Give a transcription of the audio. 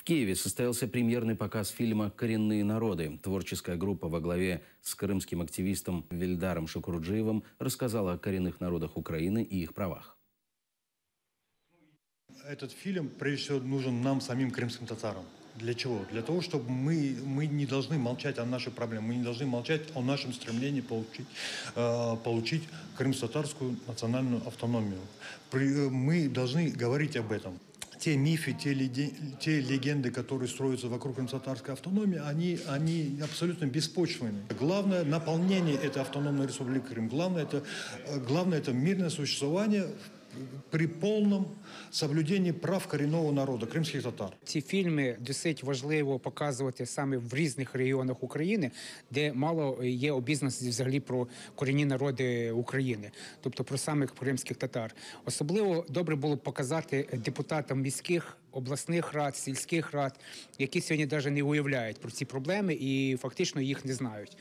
В Киеве состоялся премьерный показ фильма «Коренные народы». Творческая группа во главе с крымским активистом Вильдаром Шукурджиевым рассказала о коренных народах Украины и их правах. Этот фильм, прежде всего, нужен нам, самим крымским татарам. Для чего? Для того, чтобы мы не должны молчать о нашей проблеме, мы не должны молчать о нашем стремлении получить крымско-татарскую национальную автономию. Мы должны говорить об этом. Те мифы, те легенды, которые строятся вокруг крымско-татарской автономии, они абсолютно беспочвенны. Главное наполнение этой автономной республики Крым. Главное это мирное существование при повному соблюденні прав корінного народу, кримських татар. Ці фільми досить важливо показувати саме в різних регіонах України, де мало є обізнаності взагалі про корінні народи України, тобто про самих кримських татар. Особливо добре було б показати депутатам міських, обласних рад, сільських рад, які сьогодні навіть не уявляють про ці проблеми і фактично їх не знають.